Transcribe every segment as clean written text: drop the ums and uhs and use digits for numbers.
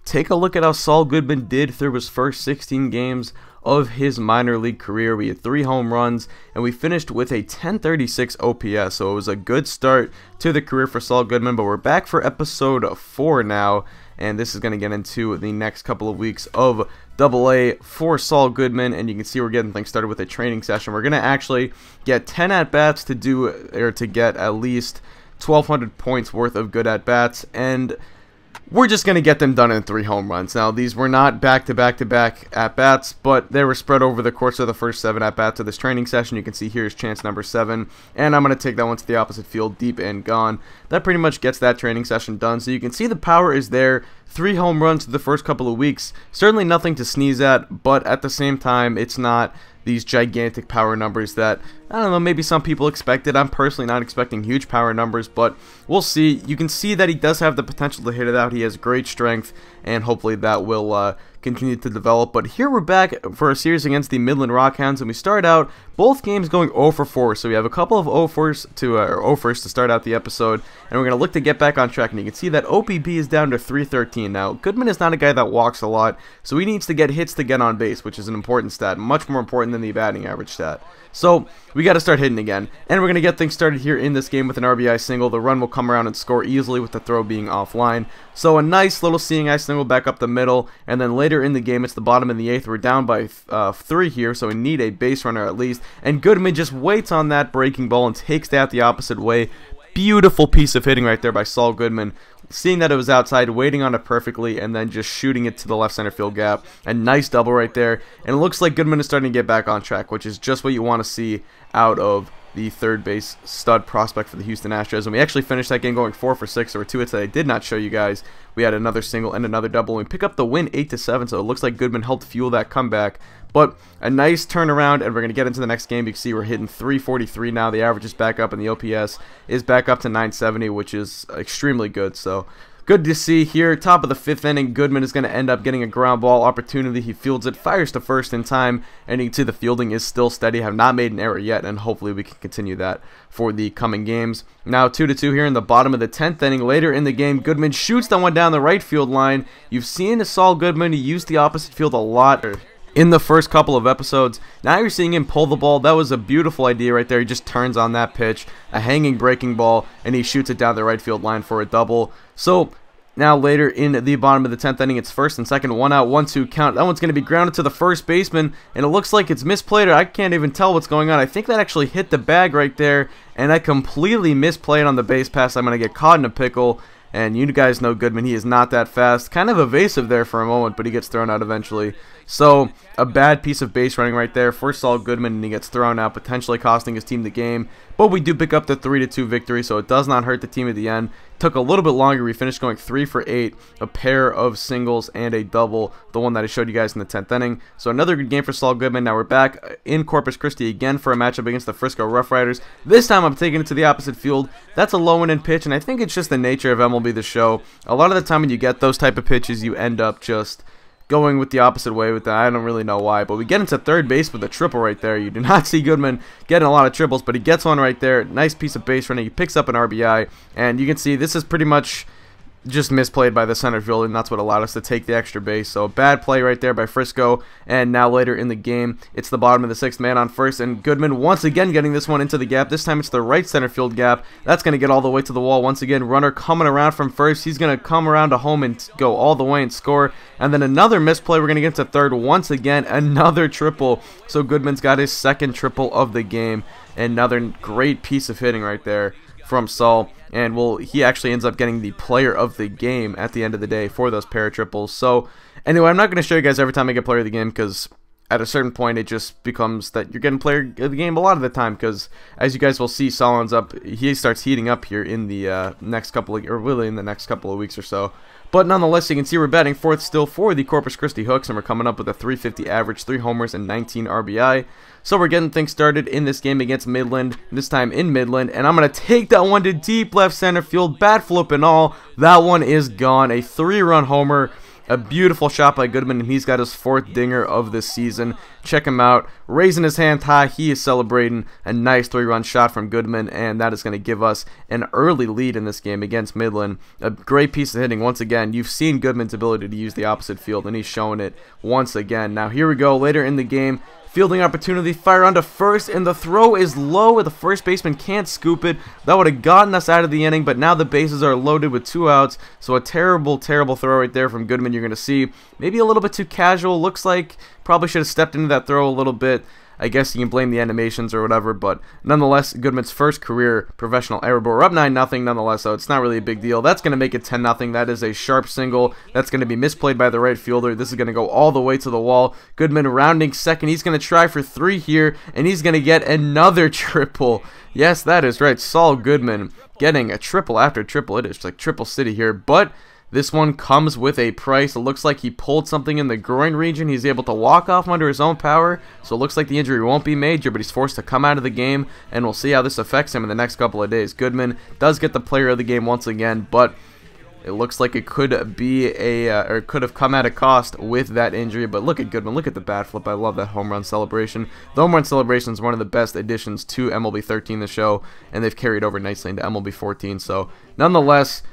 Take a look at how Saul Goodman did through his first 16 games of his minor league career. We had 3 home runs, and we finished with a 1036 OPS, so it was a good start to the career for Saul Goodman. But we're back for episode 4 now, and this is going to get into the next couple of weeks of AA for Saul Goodman, and you can see we're getting things started with a training session. We're going to actually get 10 at-bats to get at least 1,200 points worth of good at-bats, and we're just going to get them done in 3 home runs. Now, these were not back-to-back-to-back at-bats, but they were spread over the course of the first 7 at-bats of this training session. You can see here's chance number 7, and I'm going to take that one to the opposite field, deep and gone. That pretty much gets that training session done. So you can see the power is there. 3 home runs the first couple of weeks. Certainly nothing to sneeze at, but at the same time, it's not these gigantic power numbers that, I don't know, maybe some people expected. I'm personally not expecting huge power numbers, but we'll see. You can see that he does have the potential to hit it out. He has great strength, and hopefully that will continue to develop. But here we're back for a series against the Midland Rockhounds, and we start out both games going 0 for 4. So we have a couple of 0 first to start out the episode, and we're going to look to get back on track. And you can see that OPB is down to 313. Now, Goodman is not a guy that walks a lot, so he needs to get hits to get on base, which is an important stat, much more important than the batting average stat. So we got to start hitting again, and we're going to get things started here in this game with an RBI single. The run will come around and score easily with the throw being offline. So a nice little seeing eye single back up the middle, and then later in the game, it's the bottom of the 8th. We're down by 3 here, so we need a base runner at least, and Goodman just waits on that breaking ball and takes that the opposite way. Beautiful piece of hitting right there by Saul Goodman. Seeing that it was outside, waiting on it perfectly, and then just shooting it to the left center field gap. A nice double right there, and it looks like Goodman is starting to get back on track, which is just what you want to see out of the third base stud prospect for the Houston Astros. And we actually finished that game going 4 for 6. There were 2 hits that I did not show you guys. We had another single and another double, and we pick up the win 8-7, so it looks like Goodman helped fuel that comeback. But a nice turnaround, and we're going to get into the next game. You can see we're hitting 343 now. The average is back up, and the OPS is back up to 970, which is extremely good. So good to see here. Top of the 5th inning, Goodman is going to end up getting a ground ball opportunity. He fields it, fires to first in time, and you can see the fielding is still steady. Have not made an error yet, and hopefully we can continue that for the coming games. Now 2-2 here in the bottom of the 10th inning. Later in the game, Goodman shoots that one down the right field line. You've seen Saul Goodman use the opposite field a lot in the first couple of episodes. Now you're seeing him pull the ball. That was a beautiful idea right there. He just turns on that pitch, a hanging breaking ball, and he shoots it down the right field line for a double. So now later in the bottom of the 10th inning, it's first and second, 1 out, 1-2 count. That one's going to be grounded to the first baseman, and it looks like it's misplayed. I can't even tell what's going on. I think that actually hit the bag right there, and I completely misplayed on the base pass. I'm going to get caught in a pickle. And you guys know Goodman, he is not that fast. Kind of evasive there for a moment, but he gets thrown out eventually. So, a bad piece of base running right there for Saul Goodman, and he gets thrown out, potentially costing his team the game. But we do pick up the 3-2 victory, so it does not hurt the team at the end. Took a little bit longer. We finished going 3 for 8, a pair of singles and a double, the one that I showed you guys in the 10th inning. So another good game for Saul Goodman. Now we're back in Corpus Christi again for a matchup against the Frisco Rough Riders. This time I'm taking it to the opposite field. That's a low end pitch, and I think it's just the nature of MLB The Show. A lot of the time when you get those type of pitches, you end up just going with the opposite way with that. I don't really know why, but we get into third base with a triple right there. You do not see Goodman getting a lot of triples, but he gets one right there. Nice piece of base running. He picks up an RBI, and you can see this is pretty much just misplayed by the center field, and that's what allowed us to take the extra base. So a bad play right there by Frisco, and now later in the game, it's the bottom of the 6th, man on first, and Goodman once again getting this one into the gap. This time it's the right center field gap. That's going to get all the way to the wall once again. Runner coming around from first. He's going to come around to home and go all the way and score. And then another misplay. We're going to get to third once again. Another triple. So Goodman's got his 2nd triple of the game. Another great piece of hitting right there from Saul, and he actually ends up getting the player of the game at the end of the day for those pair of triples. So anyway, I'm not going to show you guys every time I get player of the game, because at a certain point it just becomes that you're getting player of the game a lot of the time, because as you guys will see, Saul ends up, he starts heating up here in the next couple of, or really in the next couple of weeks or so. But nonetheless, you can see we're batting 4th still for the Corpus Christi Hooks, and we're coming up with a 350 average, 3 homers, and 19 RBI. So we're getting things started in this game against Midland, this time in Midland, and I'm going to take that one to deep left center field, bat flip and all. That one is gone. A 3-run homer. A beautiful shot by Goodman, and he's got his 4th dinger of this season. Check him out, raising his hand high. He is celebrating a nice 3-run shot from Goodman, and that is going to give us an early lead in this game against Midland. A great piece of hitting. Once again, you've seen Goodman's ability to use the opposite field, and he's showing it once again. Now here we go, later in the game. Fielding opportunity, fire onto first, and the throw is low. The first baseman can't scoop it. That would have gotten us out of the inning, but now the bases are loaded with 2 outs. So a terrible, terrible throw right there from Goodman. You're going to see maybe a little bit too casual. Looks like probably should have stepped into that throw a little bit. I guess you can blame the animations or whatever, but nonetheless, Goodman's first career professional error. But we're up 9-0 nonetheless, so it's not really a big deal. That's going to make it 10-0. That is a sharp single. That's going to be misplayed by the right fielder. This is going to go all the way to the wall. Goodman rounding second. He's going to try for 3 here, and he's going to get another triple. Yes, that is right. Saul Goodman getting a triple after triple. It is like triple city here, but this one comes with a price. It looks like he pulled something in the groin region. He's able to walk off under his own power, so it looks like the injury won't be major, but he's forced to come out of the game, and we'll see how this affects him in the next couple of days. Goodman does get the player of the game once again, but it looks like it could be or it could have come at a cost with that injury. But look at Goodman. Look at the bat flip. I love that home run celebration. The home run celebration is one of the best additions to MLB 13, the show, and they've carried over nicely into MLB 14. So, nonetheless,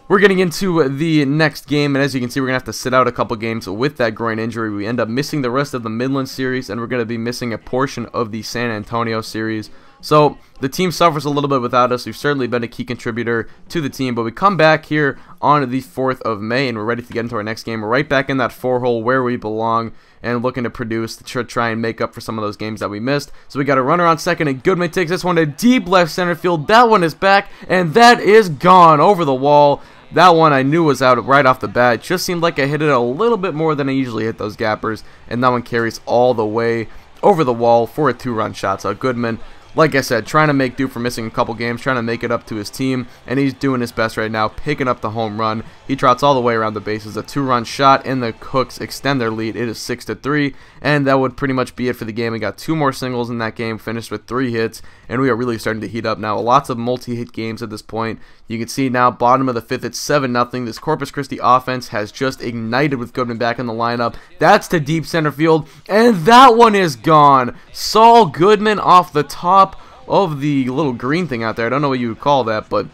we're getting into the next game, and as you can see, we're going to have to sit out a couple games with that groin injury. We end up missing the rest of the Midland series, and we're going to be missing a portion of the San Antonio series. So the team suffers a little bit without us. We've certainly been a key contributor to the team, but we come back here on the 4th of May, and we're ready to get into our next game. We're right back in that 4-hole where we belong, and looking to produce to try and make up for some of those games that we missed. So we got a runner on second, and Goodman takes this one to deep left center field. That one is back, and that is gone over the wall. That one I knew was out right off the bat. It just seemed like I hit it a little bit more than I usually hit those gappers, and that one carries all the way over the wall for a 2-run shot. So Goodman, like I said, trying to make do for missing a couple games, trying to make it up to his team, and he's doing his best right now, picking up the home run. He trots all the way around the bases. A 2-run shot, and the Cooks extend their lead. It is 6-3, and that would pretty much be it for the game. We got 2 more singles in that game, finished with 3 hits, and we are really starting to heat up now. Lots of multi-hit games at this point. You can see now, bottom of the 5th, it's 7-0. This Corpus Christi offense has just ignited with Goodman back in the lineup. That's to deep center field, and that one is gone. Saul Goodman off the top of the little green thing out there. I don't know what you would call that, but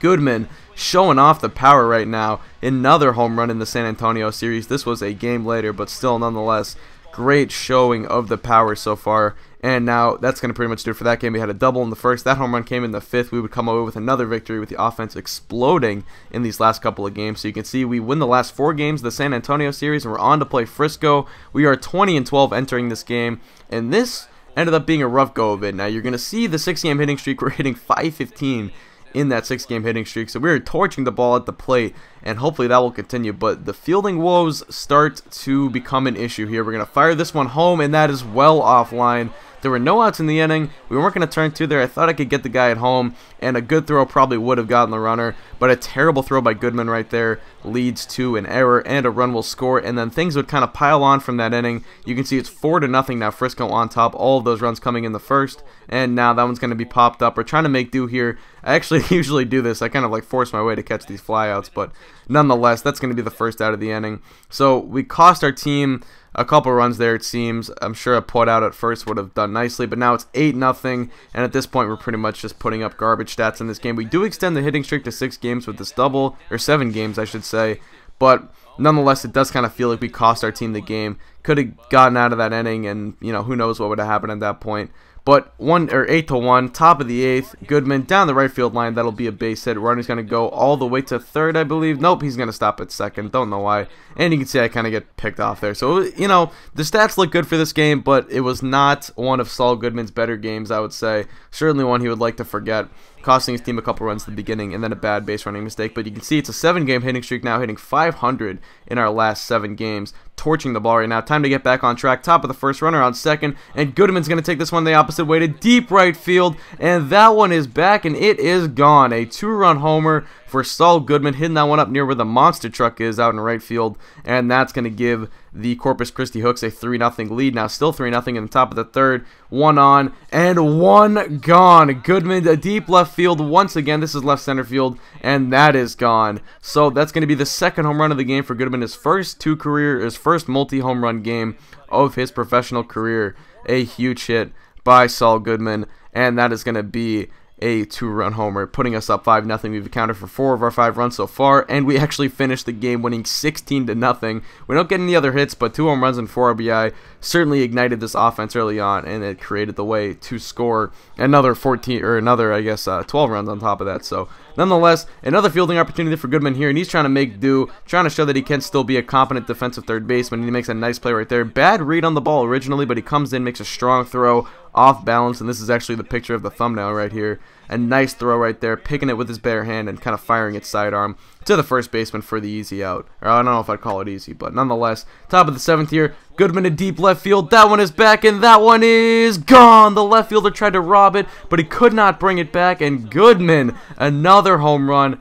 Goodman showing off the power right now. Another home run in the San Antonio series. This was a game later, but still nonetheless great showing of the power so far. And now that's going to pretty much do it for that game. We had a double in the 1st. That home run came in the 5th. We would come away with another victory with the offense exploding in these last couple of games. So you can see we win the last 4 games of the San Antonio series, and we're on to play Frisco. We are 20-12 entering this game, and this ended up being a rough go of it. Now you're going to see the 6-game hitting streak. We're hitting .515 in that 6-game hitting streak, so we're torching the ball at the plate, and hopefully that will continue. But the fielding woes start to become an issue here. We're going to fire this one home, and that is well offline. There were no outs in the inning. We weren't going to turn 2 there. I thought I could get the guy at home, and a good throw probably would have gotten the runner, but a terrible throw by Goodman right there leads to an error, and a run will score, and then things would kind of pile on from that inning. You can see it's 4-0 now, Frisco on top. All of those runs coming in the 1st, and now that one's going to be popped up. We're trying to make do here. I actually usually do this. I kind of like force my way to catch these flyouts, but nonetheless, that's going to be the 1st out of the inning. So we cost our team a couple runs there, it seems. I'm sure a put out at first would have done nicely, but now it's 8-0, and at this point we're pretty much just putting up garbage stats in this game. We do extend the hitting streak to 6 games with this double, or 7 games I should say, but nonetheless it does kind of feel like we cost our team the game. Could have gotten out of that inning, and you know, who knows what would have happened at that point. But 8-1, top of the 8th, Goodman down the right field line. That'll be a base hit. Runner's going to go all the way to 3rd, I believe. Nope, he's going to stop at 2nd. Don't know why. And you can see I kind of get picked off there. So, you know, the stats look good for this game, but it was not one of Saul Goodman's better games, I would say. Certainly one he would like to forget, costing his team a couple runs at the beginning and then a bad base running mistake. But you can see it's a 7-game hitting streak now, hitting .500 in our last 7 games. Torching the ball right now. Time to get back on track. Top of the 1st, runner on 2nd, and Goodman's going to take this one the opposite way to deep right field, and that one is back, and it is gone. A 2-run homer for Saul Goodman, hitting that one up near where the monster truck is out in right field, and that's going to give the Corpus Christi Hooks a 3-0 lead. Now still 3-0 in the top of the third. One on and one gone. Goodman, a deep left field once again. This is left center field, and that is gone. So that's going to be the second home run of the game for Goodman. His first multi-home run game of his professional career. A huge hit by Saul Goodman, and that is going to be a 2-run homer, putting us up 5-0. We've accounted for 4 of our 5 runs so far, and we actually finished the game winning 16-0. We don't get any other hits, but 2 home runs and 4 RBI certainly ignited this offense early on, and it created the way to score another 12 runs on top of that. So nonetheless, another fielding opportunity for Goodman here, and he's trying to make do, trying to show that he can still be a competent defensive third baseman. He makes a nice play right there. Bad read on the ball originally, but he comes in, makes a strong throw off balance, and this is actually the picture of the thumbnail right here. A nice throw right there, picking it with his bare hand and kind of firing its sidearm to the first baseman for the easy out. Or I don't know if I'd call it easy, but nonetheless, top of the 7th here, Goodman in deep left field. That one is back, and that one is gone. The left fielder tried to rob it, but he could not bring it back, and Goodman, another home run,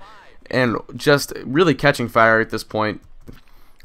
and just really catching fire at this point.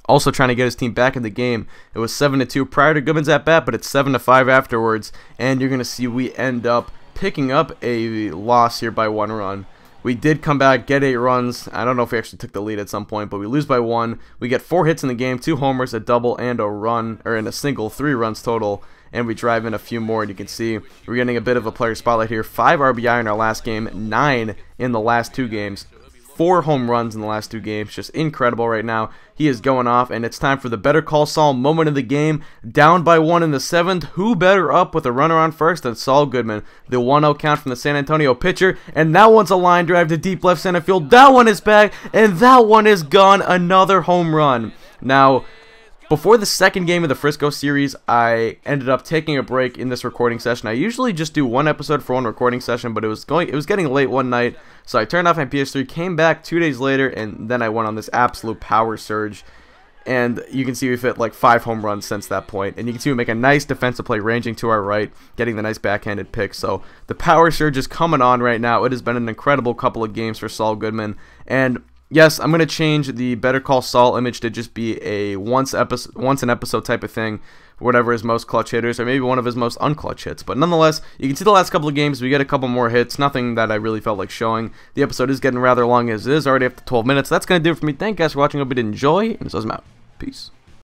Also trying to get his team back in the game. It was 7-2 prior to Goodman's at bat, but it's 7-5 afterwards, and you're going to see we end up picking up a loss here by 1 run. We did come back, get 8 runs. I don't know if we actually took the lead at some point, but we lose by 1. We get 4 hits in the game, 2 homers, a double, and a run, or in a single, 3 runs total. And we drive in a few more, and you can see we're getting a bit of a player spotlight here. 5 RBI in our last game, 9 in the last 2 games. 4 home runs in the last 2 games. Just incredible right now. He is going off, and it's time for the Better Call Saul moment of the game. Down by 1 in the 7th. Who better up with a runner on first than Saul Goodman? The 1-0 count from the San Antonio pitcher, and that one's a line drive to deep left center field. That one is back, and that one is gone. Another home run. Now, before the second game of the Frisco series, I ended up taking a break in this recording session. I usually just do 1 episode for 1 recording session, but it was getting late one night, so I turned off my PS3, came back 2 days later, and then I went on this absolute power surge. And you can see we've hit like 5 home runs since that point. And you can see we make a nice defensive play ranging to our right, getting the nice backhanded pick. So the power surge is coming on right now. It has been an incredible couple of games for Saul Goodman. And yes, I'm going to change the Better Call Saul image to just be a once an episode type of thing, whatever his most clutch hitters, or maybe one of his most unclutch hits. But nonetheless, you can see the last couple of games, we get a couple more hits, nothing that I really felt like showing. The episode is getting rather long as it is, already after 12 minutes. That's going to do it for me. Thank you guys for watching. Hope you did enjoy, and this was out. Peace.